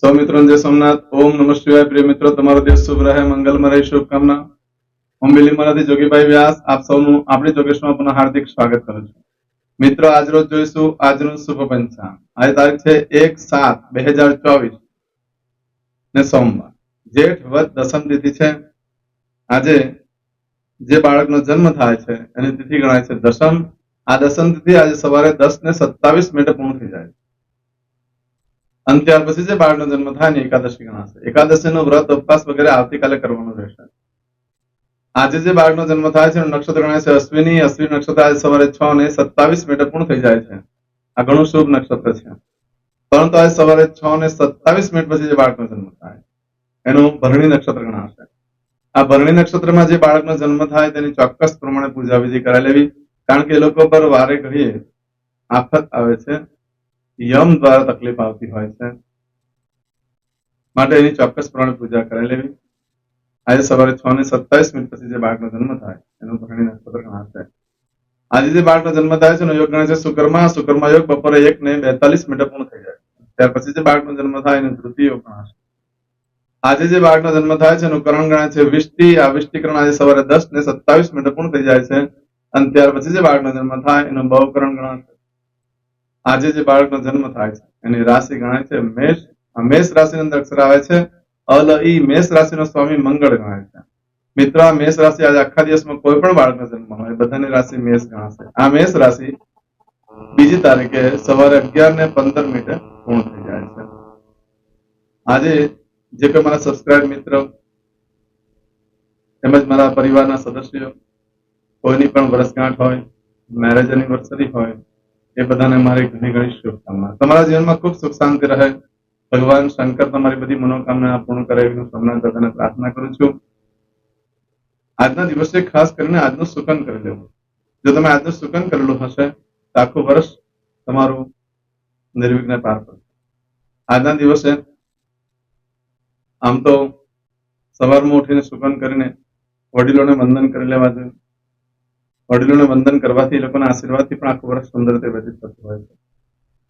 સૌ મિત્રો જય સોમનાથ. ઓમ નમઃ શિવાય. પ્રિય મિત્રો, તમારો દિવસ શુભ રહે, મંગલમય રહે. શુભકામના. હું બિલીમરાથી જોગીભાઈ વ્યાસ આપ સૌનું આપણી જોગેશમાં પુનઃ હાર્દિક સ્વાગત કરું છું. મિત્રો, આજ રોજ જોઈશું આજનું શુભ પંચાંગ. આજે તારીખ છે 1/7/2024 ને સોમવાર, જેઠ વદ દસમ તિથિ છે. આજે જે બાળકનો જન્મ થાય છે એની તિથિ ગણાય છે દસમ. આ દસમ તિથિ આજે સવારે 10:27 પૂર્ણ થઈ જાય છે. અને ત્યાર પછી જે બાળકનો જન્મ થાય ને એકાદશી ગણાશે. એકાદશીનો વ્રત ઉપવાસ વગેરે આવતીકાલે કરવાનું રહેશે. આજે જે બાળકનો જન્મ થાય છે એનું નક્ષત્ર ગણાય છે અશ્વિની. અશ્વિની નક્ષત્ર આજે સવારે 6:27 પૂર્ણ થઈ જાય છે. આ ઘણું શુભ નક્ષત્ર છે. પરંતુ આજે સવારે 6:27 પછી જે બાળકનો જન્મ થાય એનું ભરણી નક્ષત્ર ગણાશે. આ ભરણી નક્ષત્રમાં જે બાળકનો જન્મ થાય તેની ચોક્કસ પ્રમાણે પૂજા વિધિ કરાવી લેવી, કારણ કે એ લોકો પર વારે ઘડીએ આફત આવે છે, યમ દ્વારા તકલીફ આવતી હોય છે, માટે એની ચોક્કસ પ્રમાણે પૂજા કરાવી લેવી. આજે સવારે 6:27 પછી જે બાળકનો જન્મ થાય એનું ભરણી નક્ષત્ર ગણાશે. આજે જે બાળકનો જન્મ થાય છે એનો યોગ ગણાય છે શુક્રમાં. શુક્રમાં યોગ બપોરે 1:42 પૂર્ણ થઈ જાય. ત્યાર પછી જે બાળકનો જન્મ થાય એનો ધૃતીય યોગ ગણાશે. આજે જે બાળકનો જન્મ થાય છે એનું કરણ ગણાય છે વિષ્ટિ. આ વિષ્ટિકરણ આજે સવારે 10:27 પૂર્ણ થઈ જાય છે. અને ત્યાર પછી જે બાળકનો જન્મ થાય એનું બહુકરણ ગણાશે. આજે જે બાળકનો જન્મ થાય છે એની રાશિ ગણાય છે મેષ. આ મેષ રાશિની અંદર અક્ષર આવે છે અલ ઈ. મેષ રાશિનો સ્વામી મંગળ ગણાય છે. મિત્રો, આ મેષ રાશિ આજે આખા દિવસમાં કોઈ પણ બાળકનો જન્મ હોય બધાની રાશિ મેષ ગણાશે. આ મેષ રાશિ બીજી તારીખે સવારે 11:15 પૂર્ણ થઈ જાય છે. આજે જે કોઈ મારા સબસ્ક્રાઇબ મિત્રો તેમજ મારા પરિવારના સદસ્યો કોઈની પણ વર્ષગાંઠ હોય, મેરેજ એનિવર્સરી હોય, એ બધાને મારી ઘણી ઘણી શુભકામના. તમારા જીવનમાં ખૂબ સુખ શાંતિ રહે. ભગવાન શંકર તમારી બધી મનોકામના પૂર્ણ કરે એવી હું સોમનાથ દાદાને પ્રાર્થના કરું છું. આજના દિવસે ખાસ કરીને આજનું સુકન કરી લેવું. જો તમે આજનું સુકન કરેલું હશે તો આખું વર્ષ તમારું નિર્વિઘ્ને પાર પડશે. આજના દિવસે આમ તો સવારમાં ઉઠીને સુકન કરીને વડીલોને વંદન કરી લેવા જોઈએ. વડીલોને વંદન કરવાથી, એ લોકોના આશીર્વાદથી પણ આખું વર્ષ સુંદર રીતે વ્યતીત થતું હોય છે.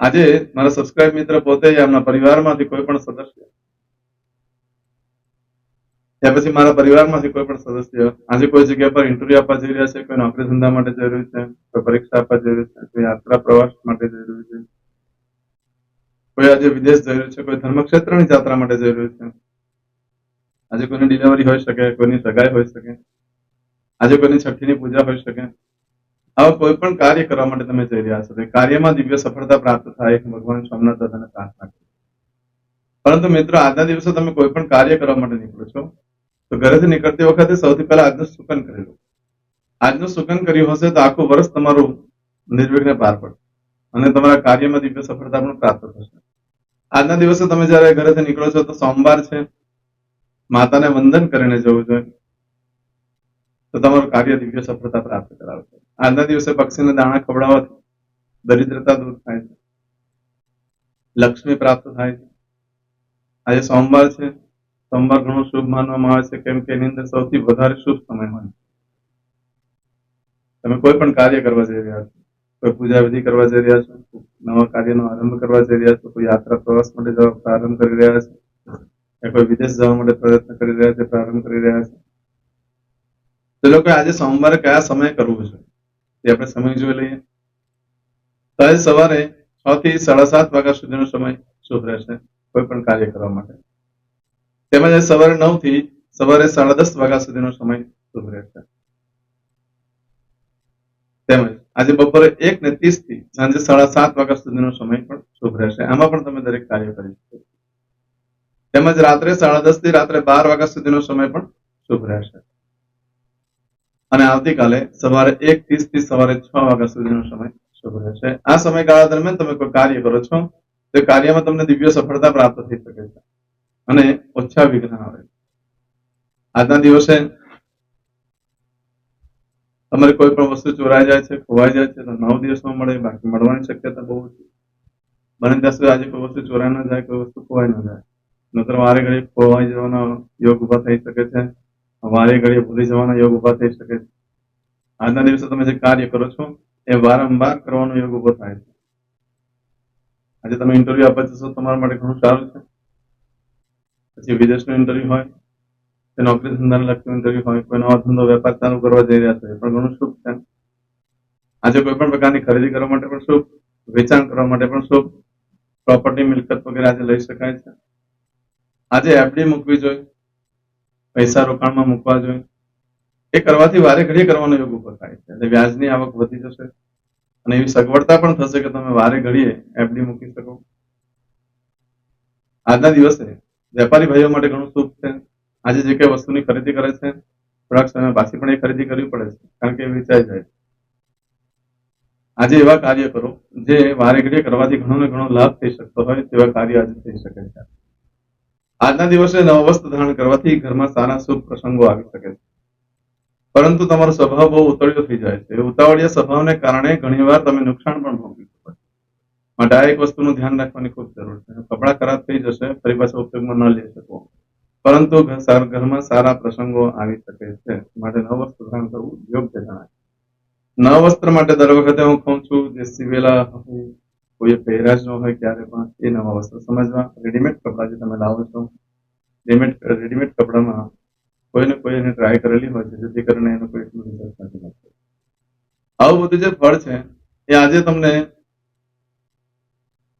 આજે મારા સબસ્ક્રાઇબ મિત્ર પોતે એમના પરિવારમાંથી કોઈ પણ સદસ્ય યા પછી મારા પરિવારમાંથી કોઈ પણ સદસ્ય આજે કોઈ જગ્યા પર ઇન્ટરવ્યુ આપવા જઈ રહ્યા છે, કોઈ નોકરી ધંધા માટે જઈ રહ્યું છે, કોઈ પરીક્ષા આપવા જઈ રહ્યું છે, કોઈ યાત્રા પ્રવાસ માટે જઈ રહ્યું છે, કોઈ આજે વિદેશ જઈ રહ્યું છે, કોઈ ધર્મક્ષેત્રની યાત્રા માટે જઈ રહ્યું છે. આજે કોઈની ડિલિવરી હોઈ શકે, કોઈની સગાઈ હોઈ શકે, આજે કોઈની છઠ્ઠીની પૂજા હોઈ શકે. આવા કોઈ પણ કાર્ય કરવા માટે તમે જઈ રહ્યા છો, કાર્યમાં દિવ્ય સફળતા પ્રાપ્ત થાય ભગવાન સોમનાથ દાદાને પ્રાર્થના કરો. પરંતુ મિત્રો, આજના દિવસે તમે કોઈ પણ કાર્ય કરવા માટે નીકળો છો તો ઘરેથી નીકળતી વખતે સૌથી પહેલા આજનું સુકન કરી લો. આજનું સુકન કર્યું હશે તો આખું વર્ષ તમારું નિર્વિઘ્ને પાર પડશે અને તમારા કાર્યમાં દિવ્ય સફળતા પણ પ્રાપ્ત થશે. આજના દિવસે તમે જયારે ઘરેથી નીકળો છો તો સોમવાર છે, માતાને વંદન કરીને જવું જોઈએ તો તમારું કાર્ય દિવ્ય સફળતા પ્રાપ્ત કરાવશે. આજના દિવસે પક્ષીને દાણા ખવડાવવાથી દરિદ્રતા દૂર થાય છે, લક્ષ્મી પ્રાપ્ત થાય છે. આજે સોમવાર છે. સોમવાર ઘણો શુભ માનવામાં આવે છે, કેમ કે એની અંદર સૌથી વધારે શુભ સમય હોય. તમે કોઈ પણ કાર્ય કરવા જઈ રહ્યા છો, કોઈ પૂજા વિધિ કરવા જઈ રહ્યા છો, નવા કાર્યનો આરંભ કરવા જઈ રહ્યા છો, કોઈ યાત્રા પ્રવાસ માટે જવા પ્રારંભ કરી રહ્યા છો, યા કોઈ વિદેશ જવા માટે પ્રયત્ન કરી રહ્યા છે, પ્રારંભ કરી રહ્યા છે, તે લોકો આજે સોમવારે કયા સમય કરવું છે તે આપણે સમય જોઈ લઈએ. તો આજે સવારે 6 થી 7:30 વાગ્યા સુધીનો સમય શુભ રહેશે કોઈ પણ કાર્ય કરવા માટે. તેમજ સવારે 9 થી સવારે 10:30 વાગ્યા સુધીનો સમય શુભ રહેશે. તેમજ આજે બપોરે 1:30 થી સાંજે 7:30 વાગ્યા સુધીનો સમય પણ શુભ રહેશે. આમાં પણ તમે દરેક કાર્ય કરી શકો. તેમજ રાત્રે 10:30 થી રાત્રે 12 વાગ્યા સુધીનો સમય પણ શુભ રહેશે. અને આવતીકાલે સવારે 1:30 થી સવારે 6 વાગ્યા સુધીનો સમય શુભ રહેશે. આ સમયગાળા દરમિયાન તમે કોઈ કાર્ય કરો છો તો કાર્યમાં તમને દિવ્ય સફળતા પ્રાપ્ત થઈ શકે છે અને ઓછા વિઘ્ન આવે. આજના દિવસે તમારે કોઈ પણ વસ્તુ ચોરાઈ જાય છે, ખોવાઈ જાય છે તો 9 દિવસમાં મળે, બાકી મળવાની શક્યતા બહુ ઓછી. બને ત્યાં સુધી આજે કોઈ વસ્તુ ચોરાઈ ન જાય, કોઈ વસ્તુ ખોવાઈ ન જાય. નતર વારે ઘડીએ ખોવાઈ જવાનો યોગ ઉભા થઈ શકે છે, વારે ઘડીએ ભૂલી જવાનો યોગ ઉભા થઈ શકે છે. આજના દિવસે તમે જે કાર્ય કરો છો એ વારંવાર કરવાનો યોગ ઉભો થાય છે. આજે તમે ઇન્ટરવ્યુ આપવા જશો તમારા માટે ઘણું સારું છે. પછી વિદેશનો ઇન્ટરવ્યુ હોય, કે નોકરી ધંધાને લગતું ઇન્ટરવ્યુ હોય, કોઈ નવો ધંધો વેપાર ચાલુ કરવા જઈ રહ્યા છે એ પણ ઘણું શુભ છે. આજે કોઈ પણ પ્રકારની ખરીદી કરવા માટે પણ શુભ, વેચાણ કરવા માટે પણ શુભ, પ્રોપર્ટી મિલકત વગેરે આજે લઈ શકાય છે. આજે એફડી મૂકવી જોઈએ, પૈસા રોકાણમાં મૂકવા જોઈએ. એ કરવાથી વારે ઘડીએ કરવાનો યોગ ઉભો થાય છે. એટલે વ્યાજની આવક વધી જશે અને એવી સગવડતા પણ થશે કે તમે વારે ઘડીએ એફડી મૂકી શકો. આજના દિવસે વેપારી ભાઈઓ માટે ઘણું શુભ છે. આજે જે કઈ વસ્તુની ખરીદી કરે છે થોડાક સમય પાછી પણ એ ખરીદી કરવી પડે છે, કારણ કે એ વેચાઈ જાય છે. આજે એવા કાર્ય કરો જે વારે ઘડીએ કરવાથી ઘણો ને ઘણો લાભ થઈ શકતો હોય તેવા કાર્ય આજે થઈ શકે છે. આજના દિવસે નવ વસ્ત્ર ધારણ કરવાથી ઘરમાં સારા શુભ પ્રસંગો આવી શકે છે. પરંતુ તમારો સ્વભાવ બહુ ઉતળ્યો થઈ જાય છે. ઉતાવળિયા સ્વભાવને કારણે ઘણીવાર તમે નુકસાન પણ ભોગવી શકો છો. માટે આ એક વસ્તુનું ધ્યાન રાખવાની ખૂબ જરૂર છે. કપડાં ખરાબ થઈ જશે, ફરી પાછા ઉપયોગમાં ન લઈ શકો, પરંતુ ઘરમાં સારા પ્રસંગો આવી શકે છે. માટે નવ વસ્ત્ર ધારણ કરવું યોગ્ય જણાય. નવા વસ્ત્ર માટે દર વખતે હું કહું છું, જે સીવેલા હોય, કોઈ પહેરાજ ન હોય ક્યારે પણ, એ નવા વસ્ત્ર સમજવા. રેડીમેડ કપડાં જે તમે લાવો છો, રેડીમેડ કપડામાં કોઈને કોઈ એને ટ્રાય કરેલી હોય છે, જેથી કરીને એનું કોઈ એટલું રિઝલ્ટ નથી મળતું. આવું બધું જે ફળ છે એ આજે તમને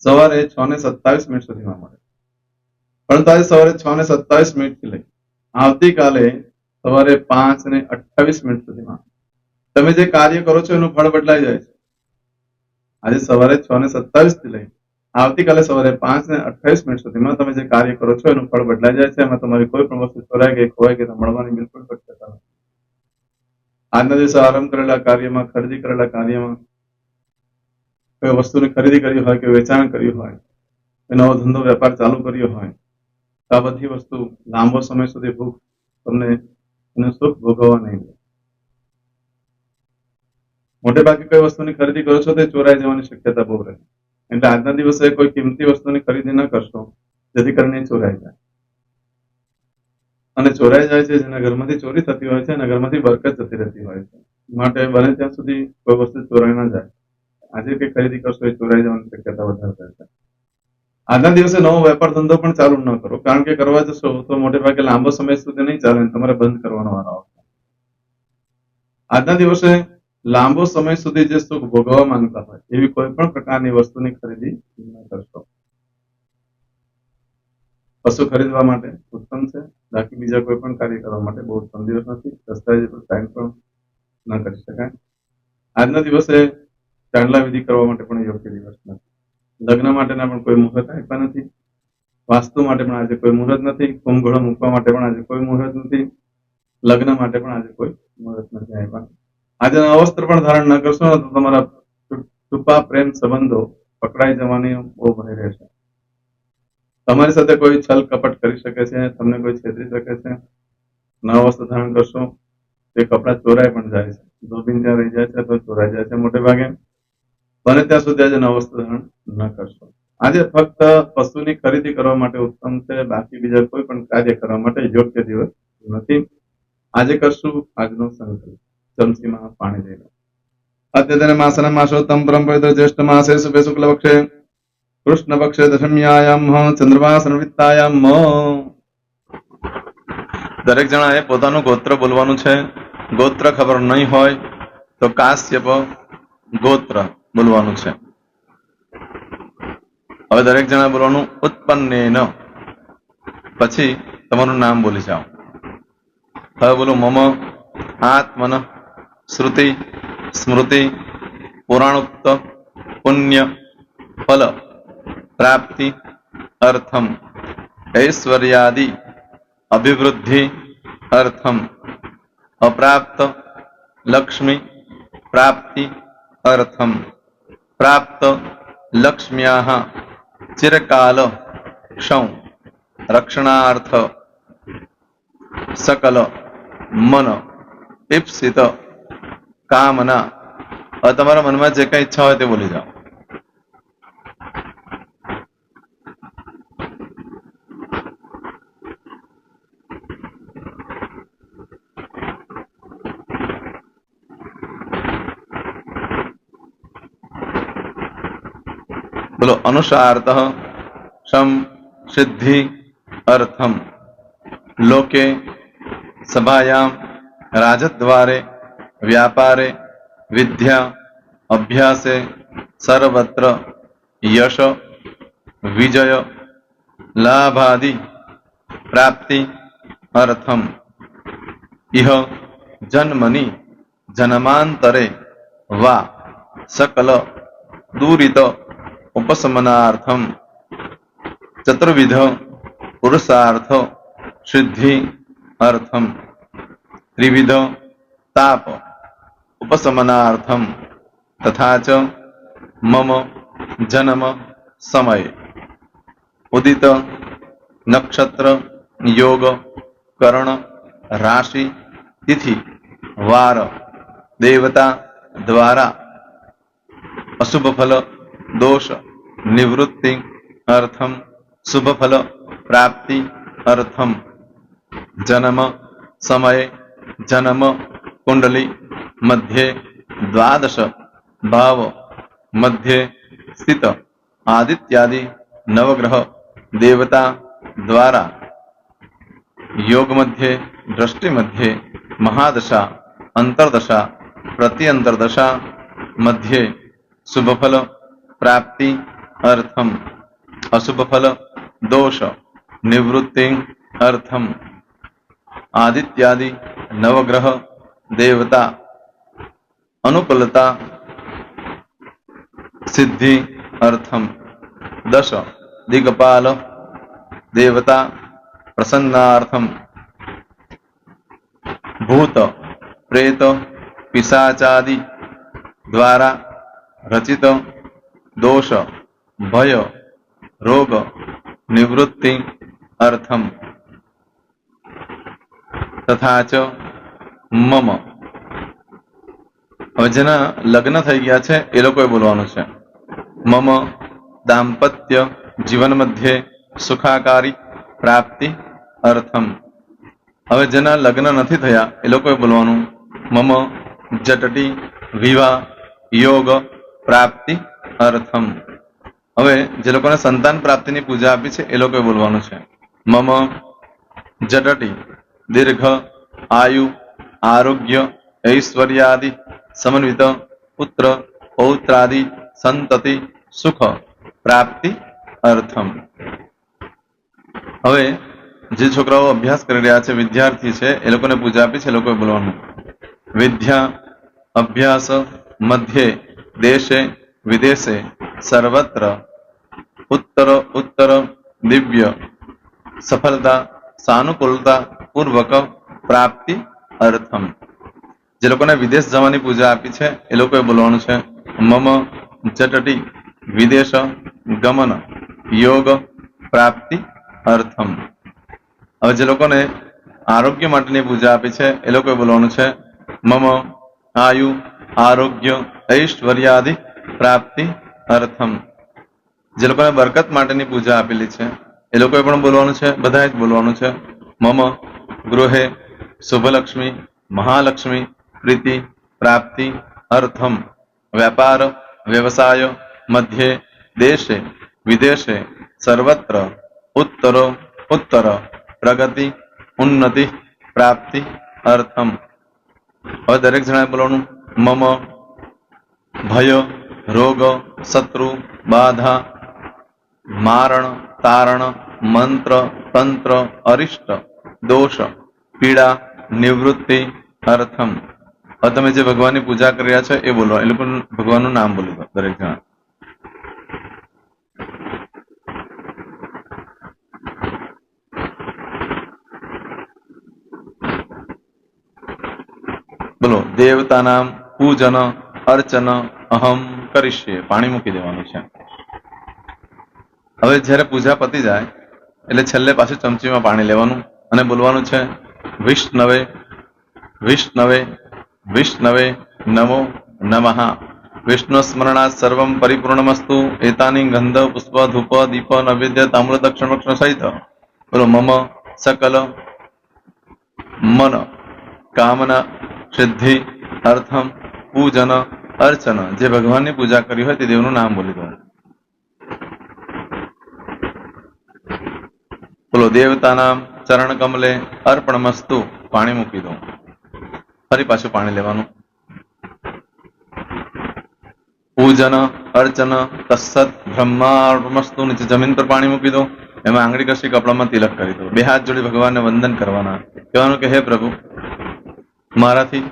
સવારે 6:27 સુધીમાં મળે, પરંતુ આજે સવારે 6:27 થી લઈ આવતીકાલે સવારે 5:28 સુધીમાં તમે જે કાર્ય કરો છો એનું ફળ બદલાઈ જાય છે. આજે સવારે 6:27 થી લઈ આવતીકાલે સવારે 5:28 સુધીમાં તમે જે કાર્ય કરો છો એનું ફળ બદલાઈ જાય છે. એમાં તમારી કોઈ પણ વસ્તુ ચોરાઈ ગઈ, ખોવાઈ ગઈ તો મળવાની બિલકુલ શક્યતા નથી. આજના દિવસે આરંભ કરેલા કાર્યમાં, ખરીદી કરેલા કાર્યમાં, કોઈ વસ્તુની ખરીદી કરી હોય કે વેચાણ કર્યું હોય, નવો ધંધો વેપાર ચાલુ કર્યો હોય, તો આ બધી વસ્તુ લાંબો સમય સુધી ભૂખ તમને એનું સુખ ભોગવવા નહીં દે. મોટે ભાગે કોઈ વસ્તુની ખરીદી કરો છો તે ચોરાઈ જવાની શક્યતા બહુ રહે. એટલે આજના દિવસે કોઈ કિંમતી વસ્તુની ખરીદી ન કરશો, જેથી કરીને ચોરાઈ જાય. અને ચોરાઈ જાય છે, જેના ઘરમાંથી ચોરી થતી હોય છે એના ઘરમાંથી બરકત જતી રહેતી હોય છે. માટે બને ત્યાં સુધી કોઈ વસ્તુ ચોરાઈ ન જાય. આજે કઈ ખરીદી કરશો એ ચોરાઈ જવાની શક્યતા વધારે રહે છે. આજના દિવસે નવો વેપાર ધંધો પણ ચાલુ ન કરો, કારણ કે કરવા જશો તો મોટે ભાગે લાંબો સમય સુધી નહીં ચાલે, તમારે બંધ કરવાનો વારો આવશે. આજના દિવસે લાંબો સમય સુધી જે સુખ ભોગવવા માંગતા હોય એવી કોઈ પણ પ્રકારની વસ્તુની ખરીદી ન કરશો. પશુ ખરીદવા માટે ઉત્તમ છે, બાકી બીજા કોઈ પણ કાર્ય કરવા માટે બહુ ઉત્તમ દિવસ નથી. દસ્તાવેજ પર સાઇન પણ ન કરી શકાય. આજના દિવસે ચાંદલા વિધિ કરવા માટે પણ યોગ્ય દિવસ નથી. લગ્ન માટેના પણ કોઈ મુહૂર્ત આપ્યા નથી. વાસ્તુ માટે પણ આજે કોઈ મુહૂર્ત નથી. કુંભઘડો મૂકવા માટે પણ આજે કોઈ મુહૂર્ત નથી. લગ્ન માટે પણ આજે કોઈ મુહૂર્ત નથી આપ્યા. આજે નવા વસ્ત્ર પણ ધારણ ન કરશો તો તમારા ટૂંકા પ્રેમ સંબંધો પકડાઈ જવાની બહુ ભય રહેશે. તમારી સાથે કોઈ છલ કપટ કરી શકે છે, તમને કોઈ છેતરી શકે છે. નવા વસ્ત્ર ધારણ કરશો તે કપડા ચોરાઈ પણ જાય છે, ધોબીને ત્યાં રહી જાય છે તો ચોરાઈ જાય છે. મોટે ભાગે બને ત્યાં સુધી આજે નવા વસ્ત્ર ધારણ ન કરશો. આજે ફક્ત પશુની ખરીદી કરવા માટે ઉત્તમ છે, બાકી બીજા કોઈ પણ કાર્ય કરવા માટે યોગ્ય દિવસ નથી. આજે કરશું આજનો સંકલ્પ. ચમચીમાં પાણી લઈ લો. અદ્યતન માસના માસોત્તમ પરમ પવિત્ર જ્યેષ્ઠ માસે શુભે શુક્લ પક્ષે કૃષ્ણ પક્ષે દશમ્યાયામ ચંદ્રમા સંવિત્તાયામ. દરેક જણાએ પોતાનું ગોત્ર બોલવાનું છે. ગોત્ર ખબર નહીં હોય તો કાશ્યપ ગોત્ર બોલવાનું છે. હવે દરેક જણા બોલવાનું ઉત્પન્નેન, પછી તમારું નામ બોલી જાઓ. હવે બોલો મમ આત્મન શ્રુતિ સ્મૃતિ પુરાણોક્ત પુણ્ય ફલ પ્રાપ્તિ અર્થમ ઐશ્વર્યાદિ અભિવૃદ્ધિ અર્થમ અપ્રાપ્ત લક્ષ્મી પ્રાપ્તિ અર્થમ પ્રાપ્ત લક્ષ્મ્યાઃ ચિરકાલ ક્ષૌ રક્ષણાર્થ સકલ મન ઈપ્સિત કામના. હવે તમારા મનમાં જે કઈ ઈચ્છા હોય તે બોલી જાઓ. બોલો અનુસાર્થ શમ સિદ્ધિ अर्थम लोके सभायां राजद्वारे व्यापारे विद्या अभ्यासे सर्वत्र यश विजय लाभादि प्राप्ति अर्थम इह जन्मनि जन्मांतरे वा सकल दूरित उपशमनार्थम चतुर्विध पुरुषार्थ सिद्धि अर्थम त्रिविध ताप उपशमनार्थम तथा च मम जन्म समय उदित नक्षत्र योग करण राशि तिथि वार देवता द्वारा अशुभ फल दोष निवृत्ति अर्थम शुभ फल प्राप्ति अर्थम जन्म समय जन्म कुंडली मध्ये द्वादश भाव मध्ये स्थित आदित्यादि नवग्रह देवता द्वारा योग मध्ये दृष्टि मध्ये महादशा अंतर्दशा प्रत्यंतर्दशा मध्ये शुभ फल प्राप्ति अर्थम अशुभ फल दोष निवृत्ति अर्थम आदित्यादि नवग्रह देवता अनुकूलता सिद्धि अर्थम दश दिगपाल देवता प्रसन्नार्थम भूत प्रेत पिशाचादि द्वारा रचित दोष भय रोग निवृत्ति अर्थम तथा च मम હવે જેના લગ્ન થઈ ગયા છે એ લોકોએ બોલવાનું છે મમ દાંપત્ય જીવન મધ્યે સુખાકારી પ્રાપ્તિ અર્થમ હવે જેના લગ્ન નથી થયા એ લોકોએ બોલવાનું મમ જટટી વિવાહ યોગ પ્રાપ્તિ અર્થમ હવે જે લોકોને સંતાન પ્રાપ્તિની પૂજા આપી છે એ લોકોએ બોલવાનું છે મમ જટટી દીર્ઘ આયુ આરોગ્ય ऐश्वर्यादि समन्वित पुत्र पौत्रादि संतति सुख प्राप्ति अर्थम હવે જે છોકરાઓ અભ્યાસ કરી રહ્યા છે વિદ્યાર્થી છે એ લોકોને પૂજા આપી છે એ લોકોએ બોલવાનું વિદ્યા અભ્યાસ મધ્યે દેશે વિદેશે સર્વત્ર ઉત્તર ઉત્તર દિવ્ય સફળતા સાનુકૂળતા પૂર્વક પ્રાપ્તિ અર્થમ જે લોકોને વિદેશ જવાની પૂજા આપી છે એ લોકોએ બોલવાનું છે મમ જટટી વિદેશ ગમન યોગ પ્રાપ્તિ અર્થમ હવે જે લોકોને આરોગ્ય માટેની પૂજા આપી છે એ લોકોએ બોલવાનું છે મમ આયુ આરોગ્ય ઐશ્વર્યાદિ પ્રાપ્તિ અર્થમ જે લોકોને બરકત માટેની પૂજા આપેલી છે એ લોકોએ પણ બોલવાનું છે બધાએ જ બોલવાનું છે મમ ગૃહે શુભલક્ષ્મી મહાલક્ષ્મી प्रीति प्राप्ति अर्थम व्यापार व्यवसाय मध्य देशे विदेशे सर्वत्र उत्तर उत्तर प्रगति उन्नति प्राप्ति अर्थम और दरेक जणाए बोलવાનું मम भय रोग शत्रु बाधा मारण तारण मंत्र तंत्र अरिष्ट दोष पीड़ा निवृत्ति अर्थम હવે તમે જે ભગવાનની પૂજા કરી રહ્યા છો એ બોલો એ લોકો ભગવાનનું નામ બોલી દો દરેક જણા બોલો દેવતાનામ પૂજન અર્ચન અહમ કરીશ્યે પાણી મૂકી દેવાનું છે હવે જ્યારે પૂજા પતી જાય એટલે છેલ્લે પાછું ચમચીમાં પાણી લેવાનું અને બોલવાનું છે વિષ્ણવે વિષ્ણવે विष्णवे नमो नमः विष्णु स्मरणात् सर्वं परिपूर्णमस्तु एतानि गंध पुष्प धूप दीप नैवेद्य ताम्र दक्षिण भक्षण सहित बोलो मम सकल मन कामना सिद्धि अर्थम पूजन अर्चन जे भगवान की पूजा करी हो ते देवનું નામ બોલી દો બોલો દેવતાના ચરણ કમલે અર્પણમસ્તુ. પાણી મૂકી દો. ફરી પાછું પાણી લેવાનું. પૂજન અર્ચન તત્સત બ્રહ્માર્પણમસ્તુ. નીચે જમીન પર પાણી મૂકી દો. એમાં આંગળી કસી કપડામાં તિલક કરી દો. બે હાથ જોડી ભગવાનને વંદન કરવાના. કહેવાનું કે હે પ્રભુ, મારાથી,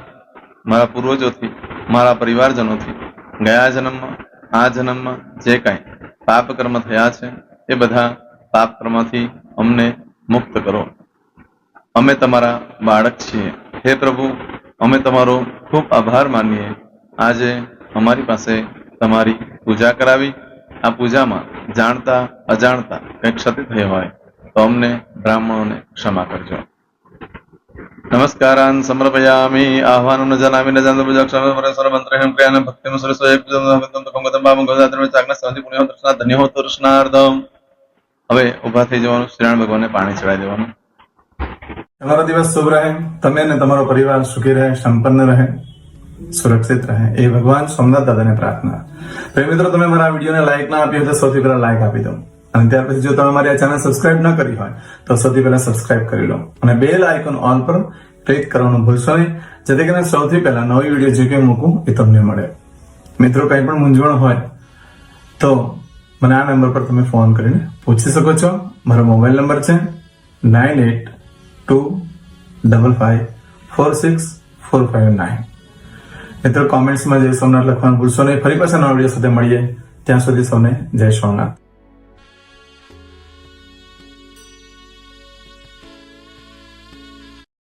મારા પૂર્વજોથી, મારા પરિવારજનોથી ગયા જન્મમાં, આ જન્મમાં જે કાંઈ પાપ કર્મ થયા છે એ બધા પાપ કર્મથી અમને મુક્ત કરો. અમે તમારા બાળક છીએ. હે પ્રભુ, અમે તમારો ખૂબ આભાર માનીએ. આજે અમારી પાસે તમારી પૂજા કરાવી. આ પૂજામાં જાણતા અજાણતા કંઈ ક્ષતિ થઈ હોય તો અમને બ્રાહ્મણોને ક્ષમા કરજો. નમસ્કારાન સમર્પયામિ. આહ્વાનમ ન જનામિ ન જાનતો પૂજાક્ષર મંત્રહેમ ક્રિયાન ભક્તિમ સરસ્વય પૂજન કમગતમ પાવમ ગોદાત્રમે ચાકના સૌથી પુણ્ય દર્શના ધન્ય હો દર્શનાર્થમ. હવે ઉભા થઈ જવાનું. શ્રીનારાયણ ભગવાનને પાણી ચડાવી દેવાનું. તમારો દિવસ શુભ રહે. તમે અને તમારો પરિવાર સુખી રહે, સંપન્ન રહે, સુરક્ષિત રહે એ ભગવાન સોમનાથ દાદાને પ્રાર્થના. પ્રિય મિત્રો, તમે મારા વિડીયોને લાઈક ના આપી હોય તો સૌથી પહેલા લાઈક આપી દો. અને ત્યાર પછી જો તમે મારી આ ચેનલ સબસ્ક્રાઇબ ન કરી હોય તો સૌથી પહેલા સબસ્ક્રાઇબ કરી લો અને બેલ આઇકોન ઓન પર ક્લિક કરવાનું ભૂલશો નહીં, જેથી કરીને સૌથી પહેલા નવી વિડીયો જે કંઈ મૂકું એ તમને મળે. મિત્રો, કંઈ પણ મૂંઝવણ હોય તો મને આ નંબર પર તમે ફોન કરીને પૂછી શકો છો. મારો મોબાઈલ નંબર છે 9825546459. મિત્રો, કોમેન્ટ્સમાં જય સોમનાથ લખવાનું ભૂલશો નહીં. ફરી પાછા નવા વિડીયો સાથે મળીએ. ત્યાં સુધી સૌને જય સોમનાથ.